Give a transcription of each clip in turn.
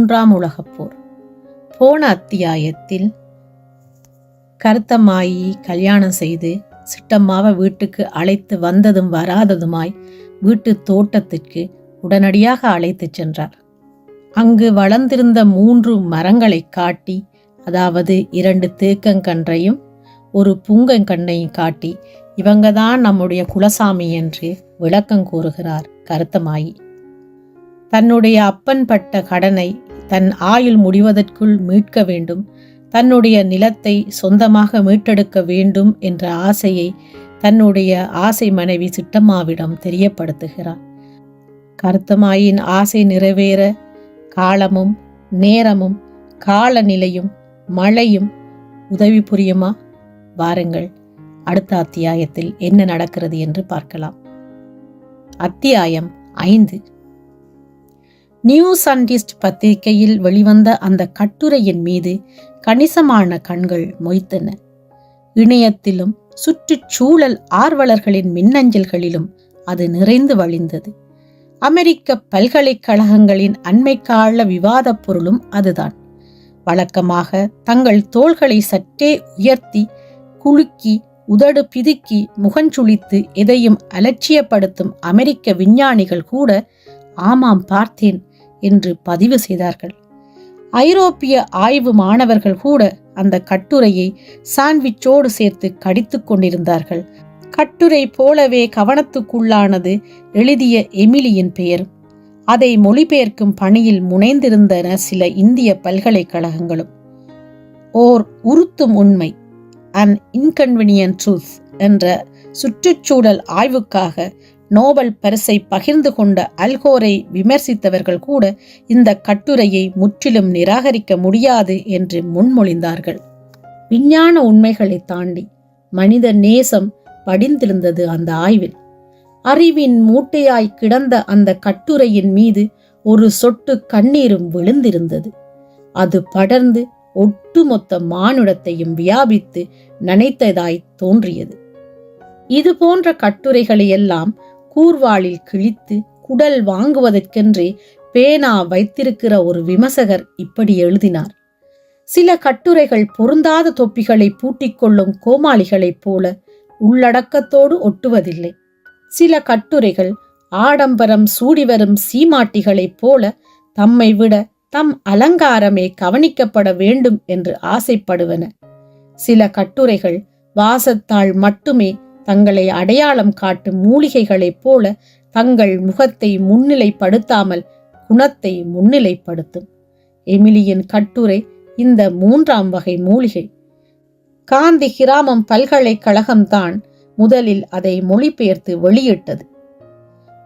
மூன்றாம் உலகப் போர். போன அத்தியாயத்தில் கருத்தம்மாயி கல்யாணம் செய்து சிட்டம்மாவை வீட்டுக்கு அழைத்து வந்ததும் வராததுமாய் வீட்டு தோட்டத்திற்கு உடனடியாக அழைத்து சென்றார். அங்கு வளர்ந்திருந்த 3 மரங்களை காட்டி, அதாவது 2 தேக்கங்கன்றையும் ஒரு புங்கங்கண்ணையும் காட்டி, இவங்கதான் நம்முடைய குலசாமி என்று விளக்கம் கூறுகிறார் கருத்தம்மாயி. தன்னுடைய அப்பன் பட்ட கடனை தன் ஆயுள் முடிவதற்குள் மீட்க வேண்டும், தன்னுடைய நிலத்தை சொந்தமாக மீட்டெடுக்க வேண்டும் என்ற ஆசையை தன்னுடைய ஆசை மனைவி சிட்டம்மாவிடம் தெரியப்படுத்துகிறார். கருத்தம்மாயின் ஆசை நிறைவேற காலமும் நேரமும் காலநிலையும் மழையும் உதவி புரியுமா? வாருங்கள், அடுத்த அத்தியாயத்தில் என்ன நடக்கிறது என்று பார்க்கலாம். அத்தியாயம் 5. நியூ சயின்டிஸ்ட் பத்திரிகையில் வெளிவந்த அந்த கட்டுரையின் மீது கணிசமான கண்கள் மொய்த்தன. இணையத்திலும் சுற்றுச்சூழல் ஆர்வலர்களின் மின்னஞ்சல்களிலும் அது நிறைந்து வழிந்தது. அமெரிக்க பல்கலைக்கழகங்களின் அண்மைக்கால விவாதப் பொருளும் அதுதான். வழக்கமாக தங்கள் தோள்களை சற்றே உயர்த்தி குலுக்கி உதடு பிதுக்கி முகஞ்சுளித்து எதையும் அலட்சியப்படுத்தும் அமெரிக்க விஞ்ஞானிகள் கூட ஆமாம் பார்த்தேன் என்று பதிவு செய்தார்கள். ஐரோப்பிய ஆய்வு மாணவர்கள் கூட அந்த கட்டுரையை சாண்ட்விச்சோடு சேர்த்து கடித்துக் கொண்டிருந்தார்கள். கட்டுரை போலவே கவனத்துக்குள்ளானது எழுதிய எமிலியின் பெயர். அதை மொழிபெயர்க்கும் பணியில் முனைந்திருந்தன சில இந்திய பல்கலைக்கழகங்களும். ஓர் உறுத்தும் உண்மை, அன் இன்கன்வீனியன்ட் ட்ரூத் என்ற சுற்றுச்சூழல் ஆய்வுக்காக நோபல் பரிசை பகிர்ந்து கொண்ட அல்கோரை விமர்சித்தவர்கள் கூட இந்த கட்டுரையை முற்றிலும் நிராகரிக்க முடியாது என்று முன்மொழிந்தார்கள். விஞ்ஞான உண்மைகளை தாண்டி மனித நேசம் படிந்திருந்தது அந்த ஆய்வில். அறிவின் மூட்டையாய் கிடந்த அந்த கட்டுரையின் மீது ஒரு சொட்டு கண்ணீரும் விழுந்திருந்தது. அது படர்ந்து ஒட்டுமொத்த மானுடத்தையும் வியாபித்து நனைத்ததாய் தோன்றியது. இது போன்ற கட்டுரைகளை எல்லாம் கூர்வாளில் கிழித்து குடல் வாங்குவதற்கென்றே பேனா வைத்திருக்கிற ஒரு விமர்சகர் இப்படி எழுதினார். சில கட்டுரைகள் பொருந்தாத தொப்பிகளை பூட்டிக்கொள்ளும் கோமாளிகளைப் போல உள்ளடக்கத்தோடு ஒட்டுவதில்லை. சில கட்டுரைகள் ஆடம்பரம் சூடிவரும் சீமாட்டிகளைப் போல தம்மை விட தம் அலங்காரமே கவனிக்கப்பட வேண்டும் என்று ஆசைப்படுவன. சில கட்டுரைகள் வாசத்தால் மட்டுமே தங்களை அடையாளம் காட்டும் மூலிகைகளைப் போல தங்கள் முகத்தை முன்னிலைப்படுத்தாமல் குணத்தை முன்னிலைப்படுத்தும். எமிலியின் கட்டுரை இந்த 3ஆம் வகை மூலிகை. காந்தி கிராமம் பல்கலைக்கழகம்தான் முதலில் அதை மொழிபெயர்த்து வெளியிட்டது.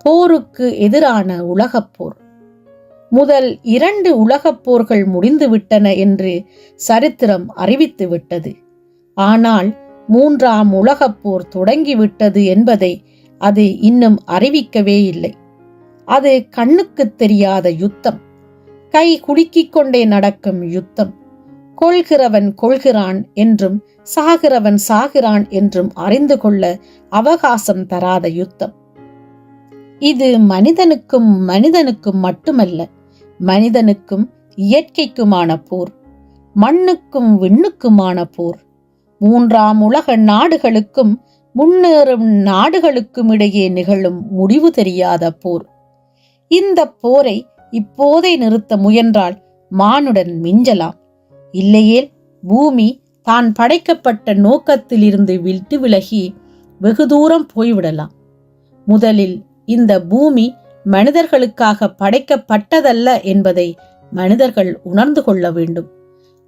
போருக்கு எதிரான உலகப்போர். முதல் 2 உலகப் போர்கள் முடிந்துவிட்டன என்று சரித்திரம் அறிவித்து விட்டது. ஆனால் 3ஆம் உலகப் போர் தொடங்கிவிட்டது என்பதை அது இன்னும் அறிவிக்கவே இல்லை. அது கண்ணுக்கு தெரியாத யுத்தம், கை குலுக்கிக் கொண்டே நடக்கும் யுத்தம், கொள்கிறவன் கொள்கிறான் என்றும் சாகிறவன் சாகிறான் என்றும் அறிந்து கொள்ள அவகாசம் தராத யுத்தம். இது மனிதனுக்கும் மட்டுமல்ல, மனிதனுக்கும் இயற்கைக்குமான போர், மண்ணுக்கும் விண்ணுக்குமான போர், 3ஆம் உலக நாடுகளுக்கும் முன்னேறும் நாடுகளுக்கும் இடையே நிகழும் முடிவு தெரியாத போர். இந்த போரை இப்போதே நிறுத்த முயன்றால் மானுடன் மிஞ்சலாம். இல்லையேல் பூமி தான் படைக்கப்பட்ட நோக்கத்தில் இருந்து விட்டு விலகி வெகு தூரம் போய்விடலாம். முதலில் இந்த பூமி மனிதர்களுக்காக படைக்கப்பட்டதல்ல என்பதை மனிதர்கள் உணர்ந்து கொள்ள வேண்டும்.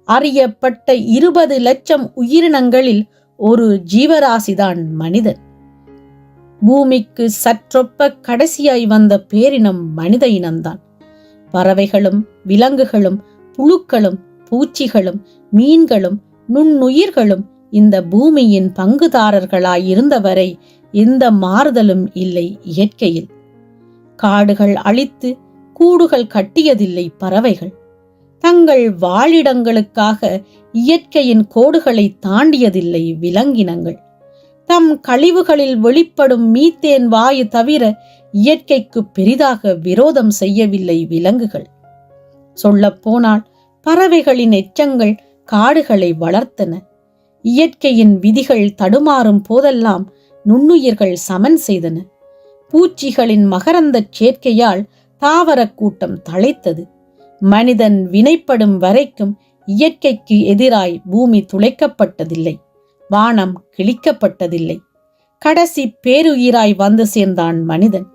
அறியப்பட்ட 20 லட்சம் உயிரினங்களில் ஒரு ஜீவராசிதான் மனிதன். பூமிக்கு சற்றொப்ப கடைசியாய் வந்த பேரினம் மனித இனம்தான். பறவைகளும் விலங்குகளும் புழுக்களும் பூச்சிகளும் மீன்களும் நுண்ணுயிர்களும் இந்த பூமியின் பங்குதாரர்களாயிருந்தவரை எந்த மாறுதலும் இல்லை இயற்கையில். காடுகள் அழித்து கூடுகள் கட்டியதில்லை பறவைகள். தங்கள் வாழிடங்களுக்காக இயற்கையின் கோடுகளை தாண்டியதில்லை விலங்கினங்கள். தம் கழிவுகளில் வெளிப்படும் மீத்தேன் வாயு தவிர இயற்கைக்கு பெரிதாக விரோதம் செய்யவில்லை விலங்குகள். சொல்லப்போனால் பறவைகளின் எச்சங்கள் காடுகளை வளர்த்தன. இயற்கையின் விதிகள் தடுமாறும் போதெல்லாம் நுண்ணுயிர்கள் சமன் செய்தன. பூச்சிகளின் மகரந்தச் சேர்க்கையால் தாவரக் கூட்டம் தழைத்தது. மனிதன் வினைப்படும் வரைக்கும் இயற்கைக்கு எதிராய் பூமி துளைக்கப்பட்டதில்லை, வானம் கிழிக்கப்பட்டதில்லை. கடைசி பேருயிராய் வந்து சேர்ந்தான் மனிதன்.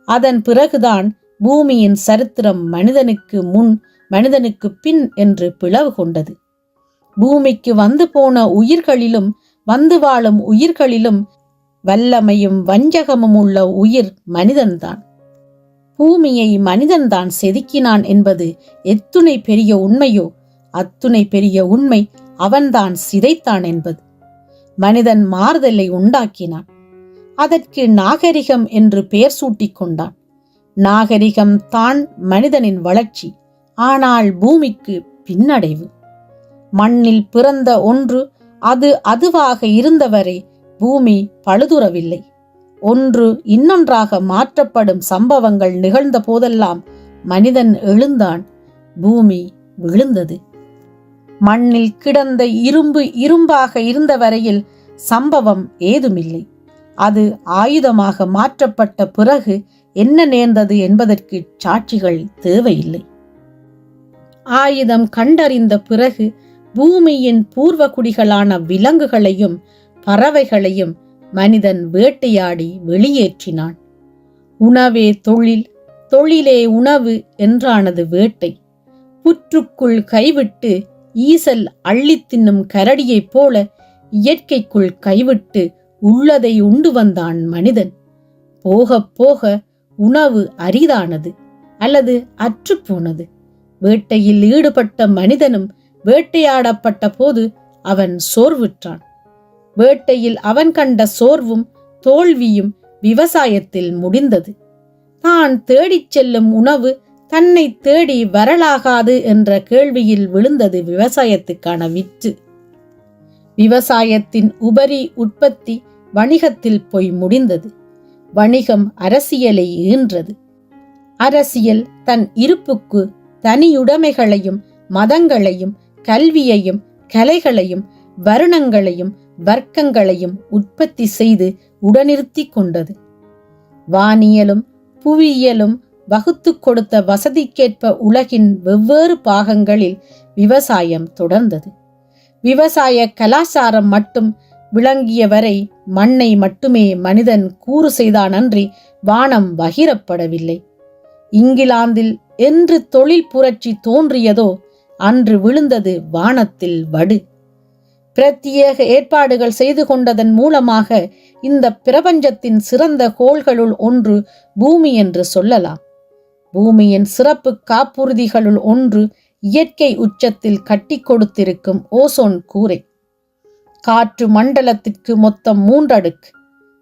அதன் பிறகுதான் பூமியின் சரித்திரம் மனிதனுக்கு முன் மனிதனுக்கு பின் என்று பிளவு கொண்டது. பூமிக்கு வந்து போன உயிர்களிலும் வந்து வாழும் உயிர்களிலும் வல்லமையும் வஞ்சகமும் உள்ள உயிர் மனிதன்தான். பூமியை மனிதன்தான் செதுக்கினான் என்பது எத்துணை பெரிய உண்மையோ அத்துணை பெரிய உண்மை அவன்தான் சிதைத்தான் என்பது. மனிதன் மாறுதலை உண்டாக்கினான். அதற்கு நாகரிகம் என்று பெயர் சூட்டிக் கொண்டான். நாகரிகம் தான் மனிதனின் வளர்ச்சி, ஆனால் பூமிக்கு பின்னடைவு. மண்ணில் பிறந்த ஒன்று அது அதுவாக இருந்தவரை பூமி பழுதுறவில்லை. ஒன்று இன்னொன்றாக மாற்றப்படும் சம்பவங்கள் நிகழ்ந்த போதெல்லாம் மனிதன் எழுந்தான், பூமி விழுந்தது. மண்ணில் கிடந்த இரும்பு இரும்பாக இருந்த வரையில் சம்பவம் ஏதுமில்லை. அது ஆயுதமாக மாற்றப்பட்ட பிறகு என்ன நேர்ந்தது என்பதற்கு சாட்சிகள் தேவையில்லை. ஆயுதம் கண்டறிந்த பிறகு பூமியின் பூர்வ குடிகளான விலங்குகளையும் பறவைகளையும் மனிதன் வேட்டையாடி வெளியேற்றினான். உணவே தொழில், தொழிலே உணவு என்றானது வேட்டை. புற்றுக்குள் கைவிட்டு ஈசல் அள்ளி தின்னும் கரடியைப் போல இயற்கைக்குள் கைவிட்டு உள்ளதை உண்டு வந்தான் மனிதன். போக போக உணவு அரிதானது அல்லது அற்றுப்போனது. வேட்டையில் ஈடுபட்ட மனிதனும் வேட்டையாடப்பட்ட போது அவன் சோர்வுற்றான். வேட்டையில் அவன் கண்ட சோர்வும் தோல்வியும் விவசாயத்தில் முடிந்தது. தான் தேடிச் செல்லும் உணவு தன்னை தேடி வரலாகாது என்ற கேள்வியில் விழுந்தது விவசாயத்துக்கான வித்து. விவசாயத்தின் உபரி உற்பத்தி வணிகத்தில் போய் முடிந்தது. வணிகம் அரசியலை ஈன்றது. அரசியல் தன் இருப்புக்கு தனியுடைமைகளையும் மதங்களையும் கல்வியையும் கலைகளையும் வருணங்களையும் வர்க்கங்களையும் உற்பத்தி செய்து உடனிறுத்தி கொண்டது. வானியலும் புவியியலும் வகுத்து கொடுத்த வசதிக்கேற்ப உலகின் வெவ்வேறு பாகங்களில் விவசாயம் தொடர்ந்தது. விவசாய கலாச்சாரம் மட்டும் விளங்கிய வரை மண்ணை மட்டுமே மனிதன் கூறு செய்தான் அன்றி வானம் பகிரப்படவில்லை. இங்கிலாந்தில் என்று தொழில் புரட்சி தோன்றியதோ அன்று விழுந்தது வானத்தில் வடு. பிரத்யேக ஏற்பாடுகள் செய்து கொண்டதன் மூலமாக இந்த பிரபஞ்சத்தின் சிறந்த கோள்களுள் ஒன்று பூமி என்று சொல்லலாம். பூமியின் சிறப்பு காப்புறுதிகளுள் ஒன்று இயற்கை உச்சத்தில் கட்டி கொடுத்திருக்கும் ஓசோன் கூரை. காற்று மண்டலத்திற்கு மொத்தம் 3 அடுக்கு.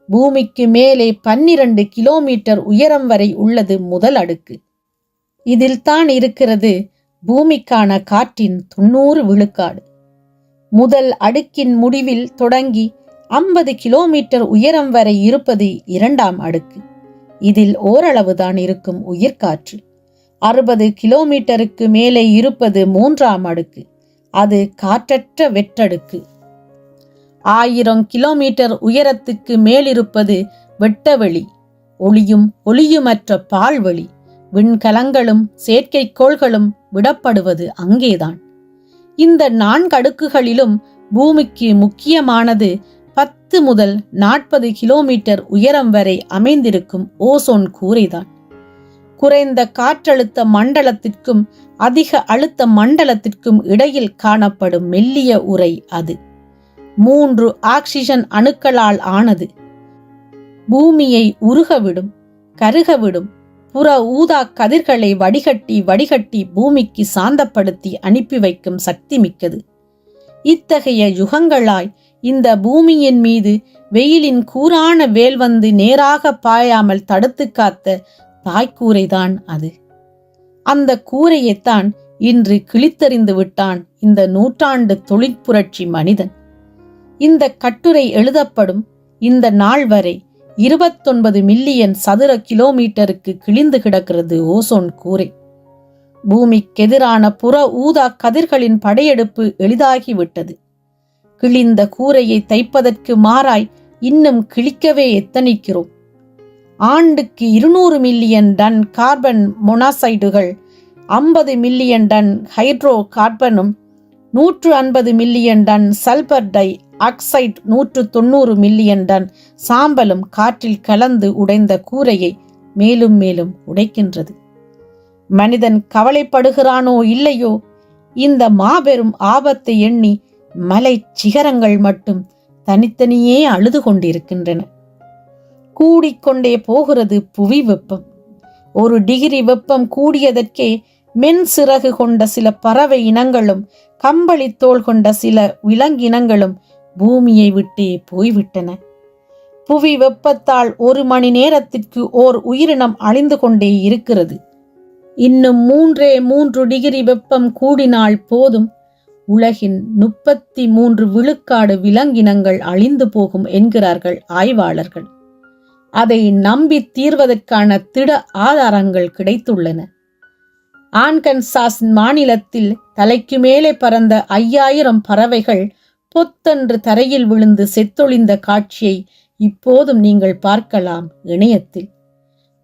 பூமிக்கு மேலே 12 கிலோமீட்டர் உயரம் வரை உள்ளது முதல் அடுக்கு. இதில் தான் இருக்கிறது பூமிக்கான காற்றின் 90 விழுக்காடு. முதல் அடுக்கின் முடிவில் தொடங்கி 50 கிலோமீட்டர் உயரம் வரை இருப்பது 2ஆம் அடுக்கு. இதில் ஓரளவுதான் இருக்கும் உயிர்காற்று. 60 கிலோமீட்டருக்கு மேலே இருப்பது 3ஆம் அடுக்கு. அது காற்றற்ற வெற்றடுக்கு. 1000 கிலோமீட்டர் உயரத்துக்கு மேலிருப்பது வெட்டவெளி, ஒளியும் ஒளியுமற்ற பால்வெளி. விண்கலங்களும் செயற்கைக்கோள்களும் விடப்படுவது அங்கேதான். இந்த 4 அடுக்குகளிலும் பூமிக்கு முக்கியமானது 10 முதல் 40 கிலோமீட்டர் உயரம் வரை அமைந்திருக்கும் ஓசோன் கூரைதான். குறைந்த காற்றழுத்த மண்டலத்திற்கும் அதிக அழுத்த மண்டலத்திற்கும் இடையில் காணப்படும் மெல்லிய உறை அது. 3 ஆக்சிஜன் அணுக்களால் ஆனது. பூமியை உருகவிடும், கருகவிடும் புற ஊதா கதிர்களை வடிகட்டி பூமிக்கு சாந்தப்படுத்தி அனுப்பி வைக்கும் சக்தி மிக்கது. இத்தகைய யுகங்களாய் இந்த பூமியின் மீது வெயிலின் கூரான வேல் வந்து நேராக பாயாமல் தடுத்து காத்த தாய்க்கூரைதான் அது. அந்த கூரையைத்தான் இன்று கிழித்தறிந்து விட்டான் இந்த நூற்றாண்டு தொழிற்புரட்சி மனிதன். இந்த கட்டுரை எழுதப்படும் இந்த நாள் வரை 29 மில்லியன் சதுர கிலோமீட்டருக்கு கிழிந்து கிடக்கிறது ஓசோன் கூரை. பூமிக்கெதிரான புற ஊதா கதிர்களின் படையெடுப்பு எளிதாகிவிட்டது. கிழிந்த கூரையை தைப்பதற்கு மாறாய் இன்னும் கிழிக்கவே எத்தனிக்கிறோம். ஆண்டுக்கு 200 மில்லியன் டன் கார்பன் மொனாக்சைடுகள், 50 மில்லியன் டன் ஹைட்ரோ கார்பனும், 150 million ton sulphur dioxide, 190 million ton சாம்பலும் காற்றில் கலந்து உடைந்த கூரையை மேலும் மேலும் உடைக்கின்றது. மனிதன் கவலைப்படுகிறானோ இல்லையோ, இந்த மாபெரும் ஆபத்தை எண்ணி மலை சிகரங்கள் மட்டும் தனித்தனியே அழுது கொண்டிருக்கின்றன. கூடிக்கொண்டே போகிறது புவி வெப்பம். 1 டிகிரி வெப்பம் கூடியதற்கே மென் சிறகு கொண்ட சில பறவை இனங்களும் கம்பளித்தோல் கொண்ட சில விலங்கினங்களும் பூமியை விட்டே போய்விட்டன. புவி வெப்பத்தால் 1 மணி நேரத்திற்கு ஓர் உயிரினம் அழிந்து கொண்டே இருக்கிறது. இன்னும் 3 டிகிரி வெப்பம் கூடினால் போதும், உலகின் 33 விழுக்காடு விலங்கினங்கள் அழிந்து போகும் என்கிறார்கள் ஆய்வாளர்கள். அதை நம்பி தீர்வதற்கான திட ஆதாரங்கள் கிடைத்துள்ளன. ஆர்கன்சாஸ் மாநிலத்தில் தலைக்கு மேலே பறந்த 5000 பறவைகள் பொத்தென்று தரையில் விழுந்து செத்தொழிந்த காட்சியை இப்போதும் நீங்கள் பார்க்கலாம் இணையத்தில்.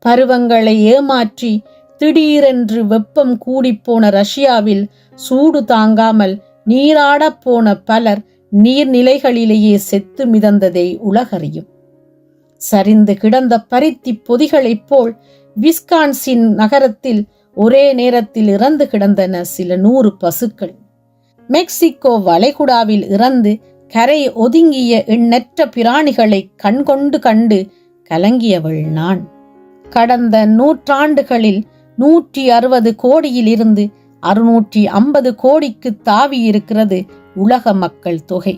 பருவங்களை ஏமாற்றி திடீரென்று வெப்பம் கூடிப்போன ரஷ்யாவில் சூடு தாங்காமல் நீராடப் போன பலர் நீர்நிலைகளிலேயே செத்து மிதந்ததை உலகறியும். சரிந்து கிடந்த பருத்தி பொதிகளைப் போல் விஸ்கான்சின் நகரத்தில் ஒரே நேரத்தில் இறந்து கிடந்தன சில 100 பசுக்கள். மெக்சிகோ வளைகுடாவில் இறந்து கரை ஒதுங்கிய எண்ணற்ற பிராணிகளை கண்கொண்டு கண்டு கலங்கியவள் நான். கடந்த நூற்றாண்டுகளில் 160 கோடியில் இருந்து 650 கோடிக்கு தாவி இருக்கிறது உலக மக்கள் தொகை.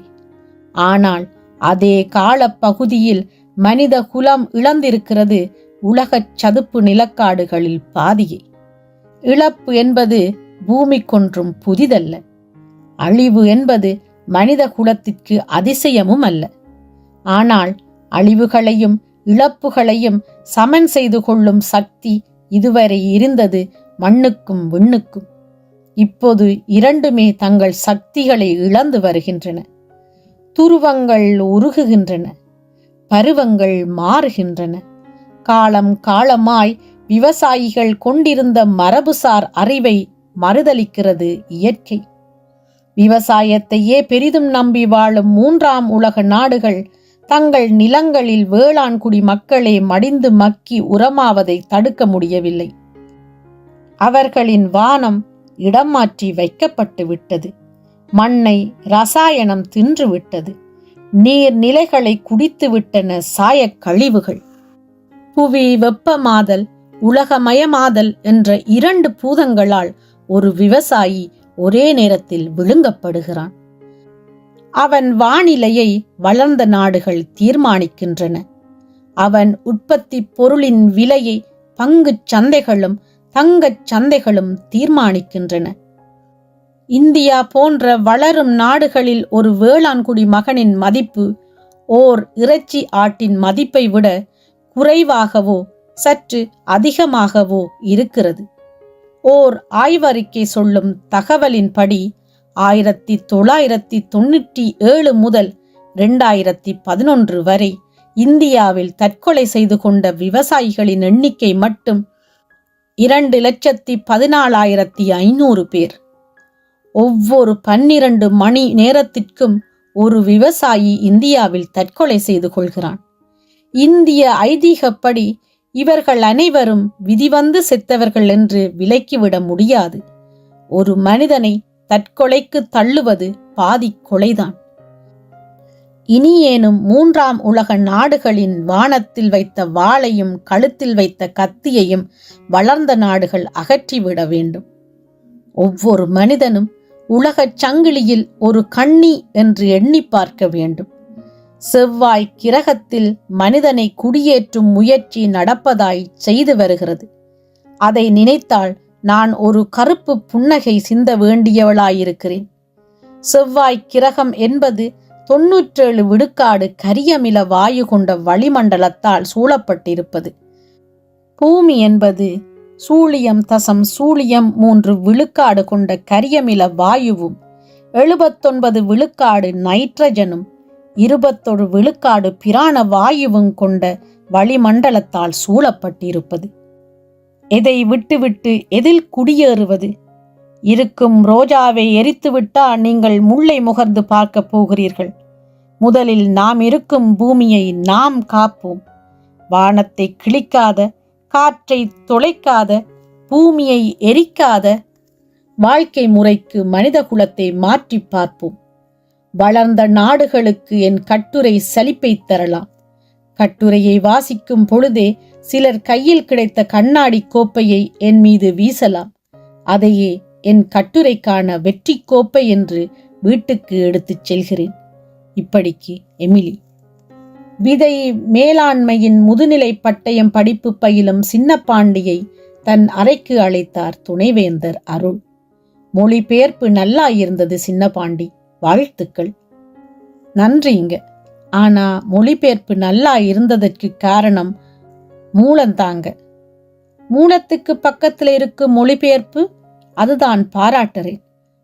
ஆனால் அதே காலப்பகுதியில் மனித குலம் இழந்திருக்கிறது உலகச் சதுப்பு நிலக்காடுகளில் பாதியை. இழப்பு என்பது பூமிக்கொன்றும் புதிதல்ல. அழிவு என்பது மனித குலத்திற்கு அதிசயமும் அல்ல. ஆனால் அழிவுகளையும் இழப்புகளையும் சமன் செய்து கொள்ளும் சக்தி இதுவரை இருந்தது மண்ணுக்கும் விண்ணுக்கும். இப்போது இரண்டுமே தங்கள் சக்திகளை இழந்து வருகின்றன. துருவங்கள் உருகுகின்றன, பருவங்கள் மாறுகின்றன. காலம் காலமாய் விவசாயிகள் கொண்டிருந்த மரபுசார் அறிவை மறுதலிக்கிறது இயற்கை. விவசாயத்தையே பெரிதும் நம்பி வாழும் 3ஆம் உலக நாடுகள் தங்கள் நிலங்களில் வேளாண் குடி மக்களே மடிந்து மக்கி உரமாவதை தடுக்க முடியவில்லை. அவர்களின் வானம் இடம் மாற்றி வைக்கப்பட்டு விட்டது. மண்ணை ரசாயனம் தின்று விட்டது. நீர்நிலைகளை குடித்து விட்டன சாயக் கழிவுகள். புவி வெப்பமாதல், உலகமயமாதல் என்ற 2 பூதங்களால் ஒரு விவசாயி ஒரே நேரத்தில் விழுங்கப்படுகிறான். அவன் வானிலையை வளர்ந்த நாடுகள் தீர்மானிக்கின்றன. அவன் உற்பத்தி பொருளின் விலையை பங்குச் சந்தைகளும் தங்கச் சந்தைகளும் தீர்மானிக்கின்றன. இந்தியா போன்ற வளரும் நாடுகளில் ஒரு வேளாண்குடி மகனின் மதிப்பு ஓர் இறைச்சி ஆட்டின் மதிப்பை விட குறைவாகவோ சற்று அதிகமாகவோ இருக்கிறது. ஓர் ஆய்வறிக்கை சொல்லும் தகவலின்படி 1997 முதல் 2011 வரை இந்தியாவில் தற்கொலை செய்து கொண்ட விவசாயிகளின் எண்ணிக்கை மட்டும் 2,14,500 பேர். ஒவ்வொரு 12 மணி நேரத்திற்கும் ஒரு விவசாயி இந்தியாவில் தற்கொலை செய்து கொள்கிறான். இந்திய ஐதீகப்படி இவர்கள் அனைவரும் விதிவந்து செத்தவர்கள் என்று விலக்கிவிட முடியாது. ஒரு மனிதனை தற்கொலைக்கு தள்ளுவது பாதி கொலைதான். இனியேனும் 3ஆம் உலக நாடுகளின் வானத்தில் வைத்த வாளையும் கழுத்தில் வைத்த கத்தியையும் வளர்ந்த நாடுகள் அகற்றிவிட வேண்டும். ஒவ்வொரு மனிதனும் உலகச் சங்கிலியில் ஒரு கண்ணி என்று எண்ணி பார்க்க வேண்டும். செவ்வாய் கிரகத்தில் மனிதனை குடியேற்றும் முயற்சி நடப்பதாய் செய்து வருகிறது. அதை நினைத்தால் நான் ஒரு கருப்பு புன்னகை சிந்த வேண்டியவளாயிருக்கிறேன். செவ்வாய் கிரகம் என்பது 97 விழுக்காடு கரியமில வாயு கொண்ட வளிமண்டலத்தால் சூழப்பட்டிருப்பது. பூமி என்பது 0.03 விழுக்காடு கொண்ட கரியமில வாயுவும் 79 விழுக்காடு நைட்ரஜனும் 21 விழுக்காடு பிராண வாயுவும் கொண்ட வளிமண்டலத்தால் சூழப்பட்டிருப்பது. எதை விட்டுவிட்டு எதில் குடியேறுவது? இருக்கும் ரோஜாவை எரித்துவிட்டா நீங்கள் முல்லை முகர்ந்து பார்க்க போகிறீர்கள். முதலில் நாம் இருக்கும் பூமியை நாம் காப்போம். வானத்தை கிழிக்காத, காற்றை தொலைக்காத, பூமியை எரிக்காத வாழ்க்கை முறைக்கு மனித குலத்தை மாற்றி பார்ப்போம். வளர்ந்த நாடுகளுக்கு என் கட்டுரை சலிப்பை தரலாம். கட்டுரையை வாசிக்கும் பொழுதே சிலர் கையில் கிடைத்த கண்ணாடி கோப்பையை என் மீது வீசலாம். அதையே என் கட்டுரைக்கான வெற்றி கோப்பை என்று வீட்டுக்கு எடுத்துச் செல்கிறேன். இப்படிக்கு எமிலி. விதை மேலாண்மையின் முதுநிலை பட்டயம் படிப்பு பயிலும் சின்னப்பாண்டியை தன் அறைக்கு அழைத்தார் துணைவேந்தர் அருள். மொழிபெயர்ப்பு நல்லா இருந்தது சின்னப்பாண்டி, வாழ்த்துக்கள். நன்றிங்க. ஆனா மொழிபெயர்ப்பு நல்லா இருந்ததற்கு காரணம் மூலந்தாங்க. மூலத்துக்கு பக்கத்துல இருக்கும் மொழிபெயர்ப்பு, அதுதான் பாராட்டுறேன்.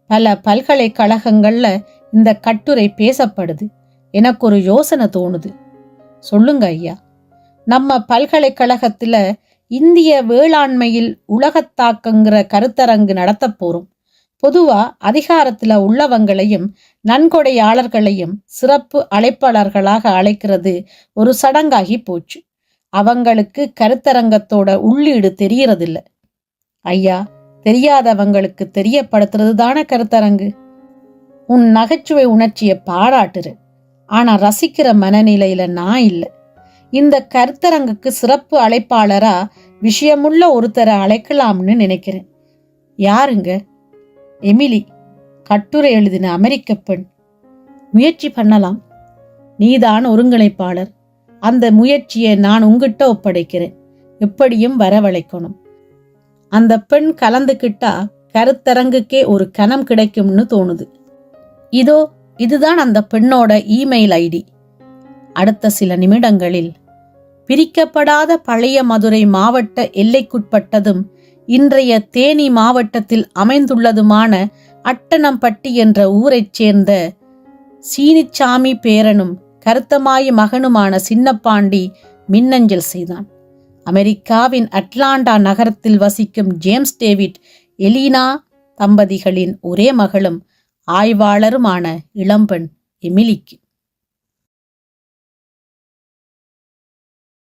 பல பல்கலைக்கழகங்கள்ல இந்த கட்டுரை பேசப்படுது. எனக்கு ஒரு யோசனை தோணுது. சொல்லுங்க ஐயா. நம்ம பல்கலைக்கழகத்துல இந்திய வேளாண்மையில் உலகத்தாக்கங்கிற கருத்தரங்கு நடத்த போறோம். பொதுவா அதிகாரத்துல உள்ளவங்களையும் நன்கொடையாளர்களையும் சிறப்பு அழைப்பாளர்களாக அழைக்கிறது ஒரு சடங்காகி போச்சு. அவங்களுக்கு கருத்தரங்கத்தோட உள்ளீடு தெரியறதில்ல. ஐயா, தெரியாதவங்களுக்கு தெரியப்படுத்துறது தானே கருத்தரங்கு. உன் நகைச்சுவை உணர்ச்சியை பாராட்டுறேன். ஆனா ரசிக்கிற மனநிலையில நான் இல்லை. இந்த கருத்தரங்குக்கு சிறப்பு அழைப்பாளரா விஷயமுள்ள ஒருத்தரை அழைக்கலாம்னு நினைக்கிறேன். யாருங்க? எமிலி, கட்டுரை எழுதின அமெரிக்க பெண். முயற்சி பண்ணலாம். நீதான் ஒருங்கிணைப்பாளர். அந்த முயற்சியை நான் உங்ககிட்ட ஒப்படைக்கிறேன். எப்படியும் வரவழைக்கணும். அந்த பெண் கலந்துக்கிட்டா கருத்தரங்குக்கே ஒரு கணம் கிடைக்கும்னு தோணுது. இதோ இதுதான் அந்த பெண்ணோட இமெயில் ஐடி. அடுத்த சில நிமிடங்களில் பிரிக்கப்படாத பழைய மதுரை மாவட்ட எல்லைக்குட்பட்டதும் இன்றைய தேனி மாவட்டத்தில் அமைந்துள்ளதுமான அட்டனம்பட்டி என்ற ஊரைச் சேர்ந்த சீனிச்சாமி பேரனும் கருத்தமாயி மகனுமான சின்னப்பாண்டி மின்னஞ்சல் செய்தான். அமெரிக்காவின் அட்லாண்டா நகரத்தில் வசிக்கும் ஜேம்ஸ் டேவிட் எலீனா தம்பதிகளின் ஒரே மகளும் ஆய்வாளருமான இளம்பெண் எமிலிக்கு.